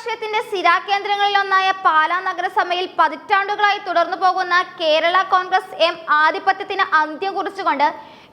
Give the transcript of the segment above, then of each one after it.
രാഷ്ട്രീയത്തിന്റെ സ്ഥിരാകേന്ദ്രങ്ങളിലൊന്നായ പാലാ നഗരസഭയിൽ പതിറ്റാണ്ടുകളായി തുടർന്നു പോകുന്ന കേരള കോൺഗ്രസ് എം ആധിപത്യത്തിന് അന്ത്യം കുറിച്ചുകൊണ്ട്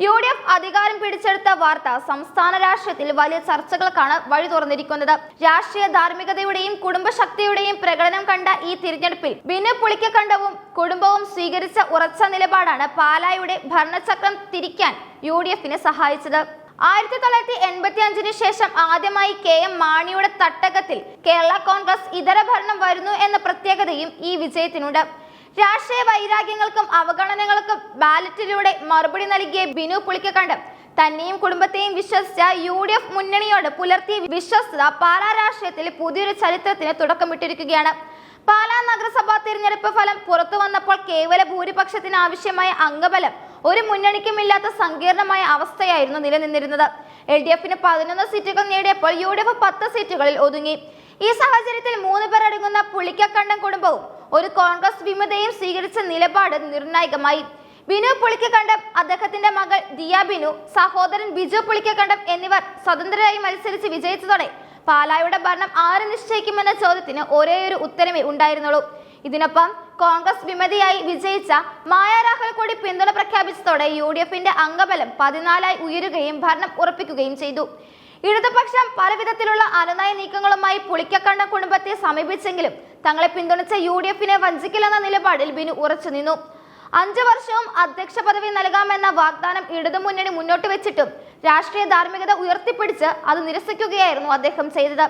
UDF അധികാരം പിടിച്ചെടുത്ത വാർത്ത സംസ്ഥാന രാഷ്ട്രീയത്തിൽ വലിയ ചർച്ചകൾക്കാണ് വഴി തുറന്നിരിക്കുന്നത്. രാഷ്ട്രീയ ധാർമ്മികതയുടെയും കുടുംബശക്തിയുടെയും പ്രകടനം കണ്ട ഈ തിരഞ്ഞെടുപ്പിൽ ബിനു പുളിക്കക്കണ്ടവും കുടുംബവും സ്വീകരിച്ച ഉറച്ച നിലപാടാണ് പാലായുടെ ഭരണചക്രം തിരിക്കാൻ UDFനെ സഹായിച്ചത്. 1985 ശേഷം ആദ്യമായി KM മാണിയുടെ തട്ടകത്തിൽ കേരള കോൺഗ്രസ് ഇതര ഭരണം വരുന്നു എന്ന പ്രത്യേകതയും ഈ വിജയത്തിനുണ്ട്. രാഷ്ട്രീയ വൈരാഗ്യങ്ങൾക്കും അവഗണനകൾക്കും ബാലറ്റിലൂടെ മറുപടി നൽകിയ ബിനു പുളിക്കക്കണ്ടം തന്നെയും കുടുംബത്തെയും വിശ്വസിച്ച UDF മുന്നണിയോട് പുലർത്തിയ വിശ്വസ്തത പാലാ രാഷ്ട്രീയത്തിൽ പുതിയൊരു ചരിത്രത്തിന് തുടക്കമിട്ടിരിക്കുകയാണ്. പാലാ നഗരസഭാ തിരഞ്ഞെടുപ്പ് ഫലം പുറത്തു വന്നപ്പോൾ കേവല ഭൂരിപക്ഷത്തിന് ആവശ്യമായ അംഗബലം ഒരു മുന്നണിക്കുമില്ലാത്ത സങ്കീർണമായ അവസ്ഥയായിരുന്നു നിലനിന്നിരുന്നത്. LDFന് 11 സീറ്റുകൾ നേടിയപ്പോൾ UDF 10 സീറ്റുകളിൽ ഒതുങ്ങി. ഈ സാഹചര്യത്തിൽ 3 പേർ അടങ്ങുന്ന പുളിക്കക്കണ്ടം കുടുംബവും ഒരു കോൺഗ്രസ് വിമതയും സ്വീകരിച്ച നിലപാട് നിർണായകമായി. ബിനു പുളിക്കക്കണ്ടം, അദ്ദേഹത്തിന്റെ മകൾ ദിയ ബിനു, സഹോദരൻ ബിജു പുളിക്കക്കണ്ടം എന്നിവർ സ്വതന്ത്രരായി മത്സരിച്ച് വിജയിച്ചതോടെ പാലായുടെ ഭരണം ആര് നിശ്ചയിക്കുമെന്ന ചോദ്യത്തിന് ഒരേയൊരു ഉത്തരമേ ഉണ്ടായിരുന്നുള്ളൂ. ഇതിനൊപ്പം കോൺഗ്രസ് വിമതിയായി വിജയിച്ച മായ രാഹുൽ കൂടി പിന്തുണ പ്രഖ്യാപിച്ചതോടെ UDFന്റെ അംഗബലം 14ആയി ഉയരുകയും ഭരണം ഉറപ്പിക്കുകയും ചെയ്തു. ഇടതുപക്ഷം പലവിധത്തിലുള്ള അനുനയ നീക്കങ്ങളുമായി പുളിക്കക്കണ്ടം കുടുംബത്തെ സമീപിച്ചെങ്കിലും തങ്ങളെ പിന്തുണച്ച UDFനെ വഞ്ചിക്കില്ലെന്ന നിലപാടിൽ ബിനു ഉറച്ചു നിന്നു. 5 വർഷവും അധ്യക്ഷ പദവി നൽകാമെന്ന വാഗ്ദാനം ഇടതുമുന്നണി മുന്നോട്ട് വെച്ചിട്ടും രാഷ്ട്രീയ ധാർമ്മികത ഉയർത്തിപ്പിടിച്ച് അത് നിരസിക്കുകയായിരുന്നു അദ്ദേഹം ചെയ്തത്.